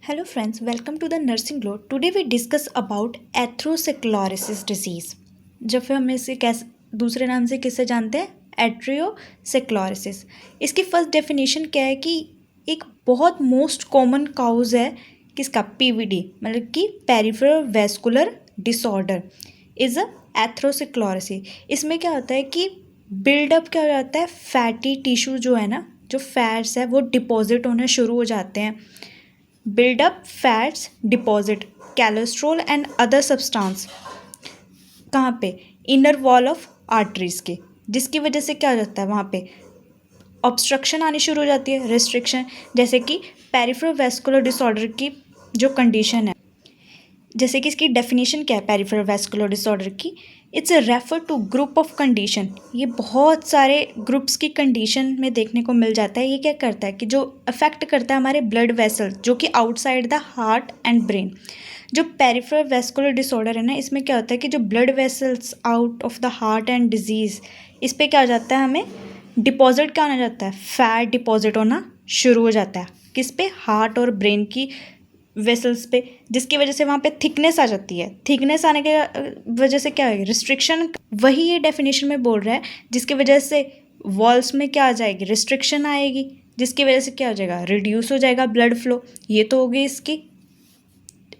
Hello friends, welcome to the Nursing Glow. Today we discuss about atherosclerosis disease. जब फिर हम इसे कैसे दूसरे नाम से किससे जानते हैं? एट्रियोसेक्लोरिसिस. इसकी फर्स्ट डेफिनेशन क्या है कि एक बहुत मोस्ट कॉमन काउज है किसका पीवीडी मतलब कि peripheral vascular disorder is a atherosclerosis. इसमें क्या होता है कि बिल्डअप क्या हो जाता है, फैटी टिश्यू जो है ना, जो फैट्स है वो डिपॉजिट होना शुरू हो जाते हैं. Buildup fats deposit cholesterol and other substance कहाँ पे? इनर वॉल ऑफ आर्टरीज के, जिसकी वजह से क्या हो जाता है, वहाँ पे ऑब्स्ट्रक्शन आनी शुरू हो जाती है, रिस्ट्रिक्शन. जैसे कि पेरिफेरल वैस्कुलर डिसऑर्डर की जो कंडीशन है, जैसे कि इसकी डेफिनेशन क्या है पेरिफेरल वैस्कुलर डिसऑर्डर की? It's a refer to group of condition. ये बहुत सारे ग्रुप्स की कंडीशन में देखने को मिल जाता है. ये क्या करता है कि जो अफेक्ट करता है हमारे ब्लड वेसल्स जो कि outside the heart and brain. जो पेरिफेरल वैस्कुलर डिसऑर्डर है ना, इसमें क्या होता है कि जो blood vessels out of the heart and disease, इस पर क्या हो जाता है, हमें डिपॉजिट क्या होना जाता है, फैट डिपॉजिट होना शुरू हो जाता है. किस पे? हार्ट और ब्रेन की वेसल्स पे, जिसकी वजह से वहाँ पे थिकनेस आ जाती है. थिकनेस आने के वजह से क्या है, रिस्ट्रिक्शन. वही ये डेफिनेशन में बोल रहा है, जिसकी वजह से वॉल्स में क्या आ जाएगी, रिस्ट्रिक्शन आएगी, जिसकी वजह से क्या हो जाएगा, रिड्यूस हो जाएगा ब्लड फ्लो. ये तो होगी इसकी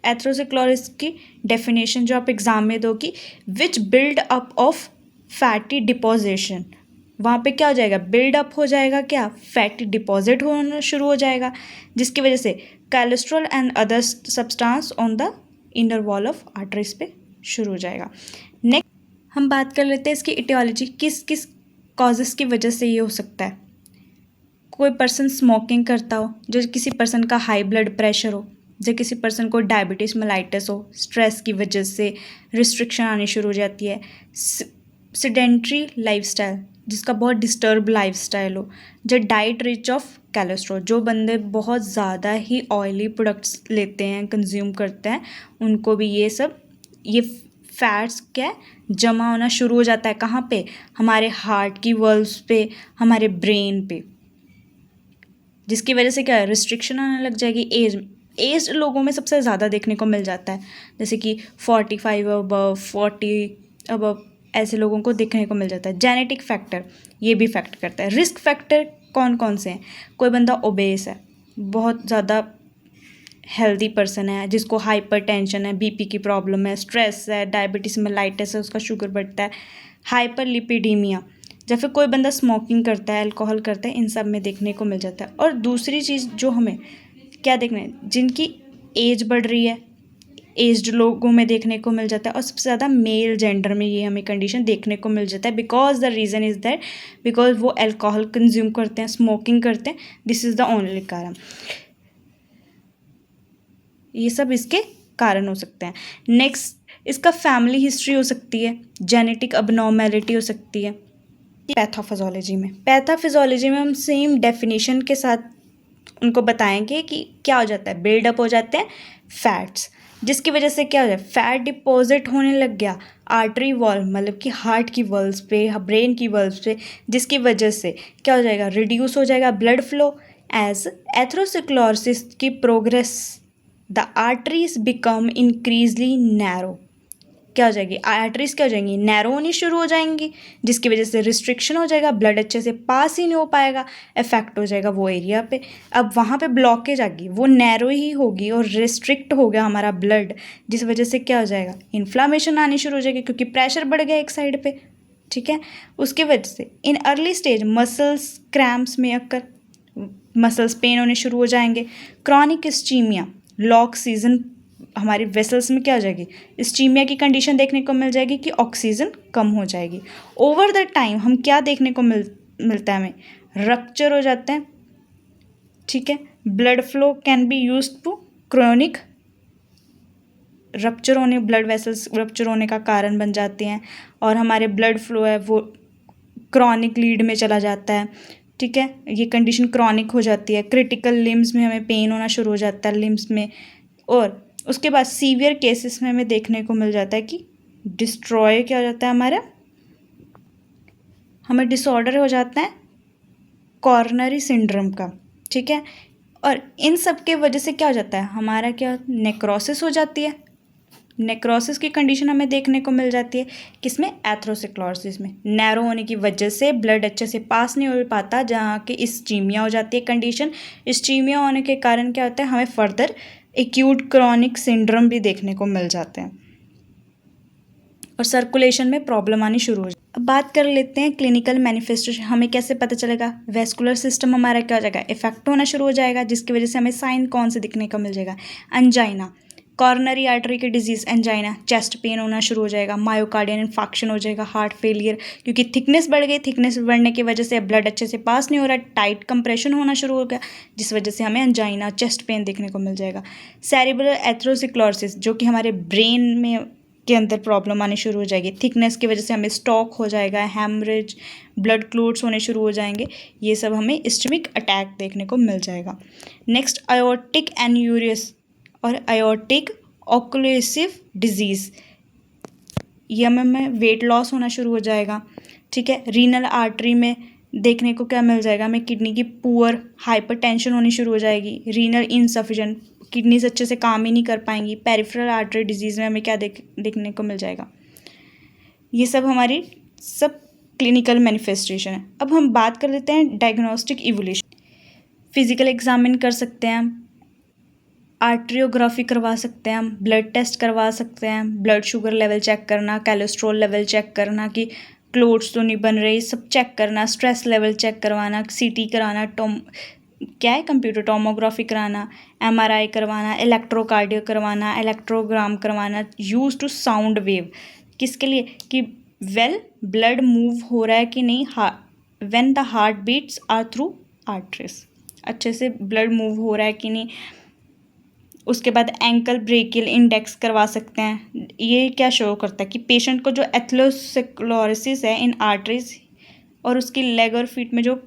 एथेरोस्क्लेरोसिस की डेफिनेशन जो आप एग्जाम में दोगी. Which build up of fatty deposition, वहाँ पे क्या हो जाएगा, बिल्ड अप हो जाएगा, क्या फैटी डिपॉजिट होना शुरू हो जाएगा, जिसकी वजह से cholesterol and other substance on the inner wall of arteries पे शुरू हो जाएगा. नेक्स्ट हम बात कर लेते हैं इसकी इटियोलॉजी, किस किस कॉजेस की वजह से ये हो सकता है. कोई पर्सन स्मोकिंग करता हो, जो किसी पर्सन का हाई ब्लड प्रेशर हो, जो किसी पर्सन को डायबिटीज़ मेलाइटिस हो, स्ट्रेस की वजह से रिस्ट्रिक्शन आनी शुरू हो जाती है. सेडेंट्री लाइफस्टाइल, जिसका बहुत डिस्टर्ब लाइफस्टाइल हो, जो डाइट रिच ऑफ कोलेस्ट्रॉल, जो बंदे बहुत ज़्यादा ही ऑयली प्रोडक्ट्स लेते हैं, कंज्यूम करते हैं, उनको भी ये फैट्स क्या है, जमा होना शुरू हो जाता है. कहाँ पे? हमारे हार्ट की वल्व्स पे, हमारे ब्रेन पे, जिसकी वजह से क्या है, रिस्ट्रिक्शन आने लग जाएगी. एज लोगों में सबसे ज़्यादा देखने को मिल जाता है, जैसे कि 45 अबव, 40 अबव, ऐसे लोगों को देखने को मिल जाता है. जेनेटिक फैक्टर ये भी फैक्ट करता है. रिस्क फैक्टर कौन कौन से हैं? कोई बंदा ओबेस है, बहुत ज़्यादा हेल्दी पर्सन है, जिसको हाइपरटेंशन है, बीपी की प्रॉब्लम है, स्ट्रेस है, डायबिटीज़ मेलाइटिस है, उसका शुगर बढ़ता है, हाइपरलिपिडीमिया, या फिर कोई बंदा स्मोकिंग करता है, अल्कोहल करता है, इन सब में देखने को मिल जाता है. और दूसरी चीज़ जो हमें क्या देखना है, जिनकी एज बढ़ रही है, एज्ड लोगों में देखने को मिल जाता है, और सबसे ज़्यादा मेल जेंडर में ये हमें कंडीशन देखने को मिल जाता है. Because the reason is that because वो अल्कोहल कंज्यूम करते हैं, स्मोकिंग करते हैं. दिस इज़ द ओनली कारण. ये सब इसके कारण हो सकते हैं. नेक्स्ट, इसका फैमिली हिस्ट्री हो सकती है, जेनेटिक अबनॉर्मेलिटी हो सकती है. पैथोफिजियोलॉजी में हम सेम डेफिनेशन के साथ उनको बताएंगे कि क्या हो जाता है, बिल्डअप हो जाते हैं फैट्स, जिसकी वजह से क्या हो जाए, फैट डिपॉजिट होने लग गया आर्टरी वॉल मतलब कि हार्ट की वॉल्स पे, ब्रेन की वॉल्स पे, जिसकी वजह से क्या हो जाएगा, रिड्यूस हो जाएगा ब्लड फ्लो. एज एथेरोस्क्लेरोसिस की progress, the arteries become increasingly narrow. क्या हो जाएगी, आर्टरीज क्या हो जाएंगी, नैरो होनी शुरू हो जाएंगी, जिसकी वजह से रिस्ट्रिक्शन हो जाएगा, ब्लड अच्छे से पास ही नहीं हो पाएगा, इफेक्ट हो जाएगा वो एरिया पे. अब वहाँ पे ब्लॉकेज आ गई, वो नैरो ही होगी और रिस्ट्रिक्ट हो गया हमारा ब्लड, जिस वजह से क्या हो जाएगा, इन्फ्लामेशन आनी शुरू हो जाएगी, क्योंकि प्रेशर बढ़ गया एक साइड पे. ठीक है, उसकी वजह से in early stage muscles cramps में अक्कर, मसल्स पेन होने शुरू हो जाएंगे. क्रॉनिक इस्चीमिया, लॉक सीजन, हमारी वेसल्स में क्या हो जाएगी, स्टीमिया की कंडीशन देखने को मिल जाएगी कि ऑक्सीजन कम हो जाएगी. ओवर द टाइम हम क्या देखने को मिलता है हमें, रप्चर हो जाते हैं. ठीक है, blood flow can be use to chronic rupture होने, ब्लड वेसल्स रप्चर होने का कारण बन जाते हैं, और हमारे ब्लड फ्लो है वो क्रॉनिक लीड में चला जाता है. ठीक है, ये कंडीशन क्रॉनिक हो जाती है. क्रिटिकल लिम्स में हमें पेन होना शुरू हो जाता है लिम्स में. और उसके बाद सीवियर केसेस में हमें देखने को मिल जाता है कि डिस्ट्रॉय क्या हो जाता है हमारा, हमें डिसऑर्डर हो जाता है कॉर्नरी सिंड्रोम का. ठीक है, और इन सब के वजह से क्या हो जाता है, हमारा क्या नेक्रोसिस हो जाती है। नेक्रोसिस की कंडीशन हमें देखने को मिल जाती है किसमें, एथेरोस्क्लेरोसिस में। नैरो होने की वजह से ब्लड अच्छे से पास नहीं हो पाता, जहाँ के इस्चीमिया हो जाती है कंडीशन। इस्चीमिया होने के कारण क्या होता है, हमें फर्दर एक्यूट क्रॉनिक सिंड्रोम भी देखने को मिल जाते हैं और सर्कुलेशन में प्रॉब्लम आनी शुरू हो जाती है। अब बात कर लेते हैं क्लिनिकल मैनिफेस्टेशन, हमें कैसे पता चलेगा। वेस्कुलर सिस्टम हमारा क्या हो जाएगा, इफेक्ट होना शुरू हो जाएगा, जिसकी वजह से हमें साइन कौन से दिखने को मिल जाएगा, अंजाइना, कॉर्नरी आर्टरी की डिजीज एंजाइना, चेस्ट पेन होना शुरू हो जाएगा, मायोकार्डियल इन्फाक्शन हो जाएगा, हार्ट फेलियर, क्योंकि थिकनेस बढ़ गई, थिकनेस बढ़ने की वजह से ब्लड अच्छे से पास नहीं हो रहा, टाइट कंप्रेशन होना शुरू हो गया, जिस वजह से हमें एंजाइना, चेस्ट पेन देखने को मिल जाएगा। सेरिब्रल एथेरोस्क्लेरोसिस, जो कि हमारे ब्रेन में के अंदर प्रॉब्लम आनी शुरू हो जाएगी, थिकनेस की वजह से हमें स्टॉक हो जाएगा, हैमरेज, ब्लड क्लोट्स होने शुरू हो जाएंगे, ये सब हमें इस्चेमिक अटैक देखने को मिल जाएगा। नेक्स्ट आयोटिक एन्यूरियस और आयोटिक ऑक्लूसिव डिजीज़, ये हमें वेट लॉस होना शुरू हो जाएगा, ठीक है। रीनल आर्टरी में देखने को क्या मिल जाएगा, हमें किडनी की पुअर हाइपरटेंशन होनी शुरू हो जाएगी, रीनल इनसफिशिएंट, किडनीज अच्छे से काम ही नहीं कर पाएंगी। पेरिफेरल आर्टरी डिजीज़ में हमें क्या देखने को मिल जाएगा, ये सब हमारी सब क्लिनिकल मैनिफेस्टेशन है। अब हम बात कर लेते हैं डायग्नोस्टिक इवोल्यूशन। फिजिकल एग्जामिन कर सकते हैं हम, आर्ट्रियोग्राफी करवा सकते हैं हम, ब्लड टेस्ट करवा सकते हैं, ब्लड शुगर लेवल चेक करना, कोलेस्ट्रॉल लेवल चेक करना कि क्लोट्स तो नहीं बन रहे, सब चेक करना, स्ट्रेस लेवल चेक करवाना, सीटी कराना, क्या है कंप्यूटर टोमोग्राफी कराना, एमआरआई करवाना, इलेक्ट्रोकार्डियो करवाना, इलेक्ट्रोग्राम करवाना, यूज टू साउंड वेव, किसके लिए कि वेल ब्लड मूव हो रहा है कि नहीं, when the heart beats are through arteries, अच्छे से ब्लड मूव हो रहा है कि नहीं। उसके बाद एंकल ब्रेकियल इंडेक्स करवा सकते हैं, ये क्या शो करता है कि पेशेंट को जो एथेरोस्क्लेरोसिस है इन आर्टरीज और उसकी लेग और फीट में जो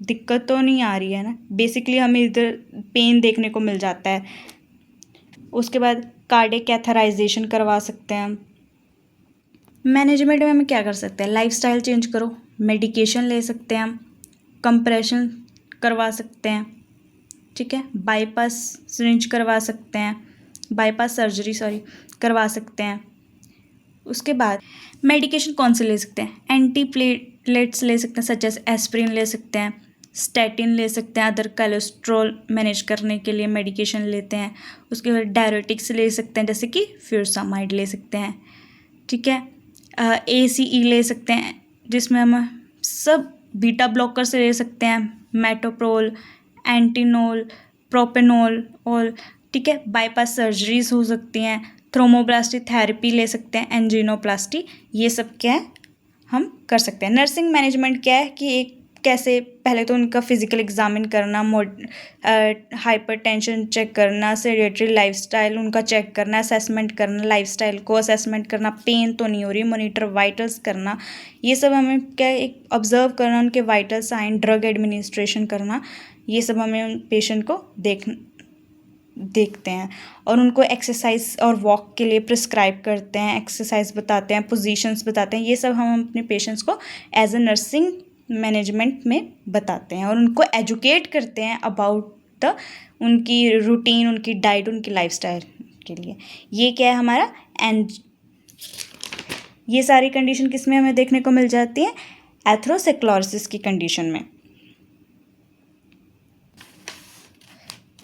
दिक्कत तो नहीं आ रही है ना, बेसिकली हमें इधर पेन देखने को मिल जाता है। उसके बाद कार्डियक कैथराइजेशन करवा सकते हैं हम। मैनेजमेंट में हम क्या कर सकते हैं, लाइफस्टाइल चेंज करो, मेडिकेशन ले सकते हैं हम, कंप्रेशन करवा सकते हैं, ठीक है, बाईपास सिरिंज करवा सकते हैं, बाईपास सर्जरी करवा सकते हैं। उसके बाद मेडिकेशन कौन से ले सकते हैं, एंटी प्लेटलेट्स ले सकते हैं, सच एज एस्प्रिन ले सकते हैं, स्टैटिन ले सकते हैं, अदर कोलेस्ट्रॉल मैनेज करने के लिए मेडिकेशन लेते हैं। उसके बाद डायरेटिक्स ले सकते हैं, जैसे कि फ्यूरसामाइड ले सकते हैं, ठीक है, ACE ले सकते हैं, जिसमें हम सब बीटा ब्लॉकर से ले सकते हैं, मेटोप्रोल, एंटीनोल, प्रोपेनोल और, ठीक है, बाईपास सर्जरीज हो सकती हैं, थ्रोम्बोप्लास्टी थेरेपी ले सकते हैं, एंजियोप्लास्टी, ये सब क्या है हम कर सकते हैं। नर्सिंग मैनेजमेंट क्या है कि एक कैसे पहले तो उनका फिजिकल एग्जामिन करना, हाइपरटेंशन चेक करना, सेडेटरी लाइफस्टाइल उनका चेक करना, असेसमेंट करना, लाइफस्टाइल को असेसमेंट करना, पेन तो नहीं हो रही, मॉनिटर वाइटल्स करना, ये सब हमें क्या एक ऑब्जर्व करना, उनके वाइटल साइन, ड्रग एडमिनिस्ट्रेशन करना, ये सब हमें उन पेशेंट को देखते हैं और उनको एक्सरसाइज और वॉक के लिए प्रिस्क्राइब करते हैं, एक्सरसाइज बताते हैं, पोजीशंस बताते हैं, ये सब हम अपने पेशेंट्स को एज अ नर्सिंग मैनेजमेंट में बताते हैं और उनको एजुकेट करते हैं अबाउट द उनकी रूटीन, उनकी डाइट, उनकी लाइफस्टाइल के लिए। ये क्या है हमारा ये सारी कंडीशन किस में हमें देखने को मिल जाती है, एथेरोस्क्लेरोसिस की कंडीशन में।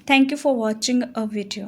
Thank you for watching a video.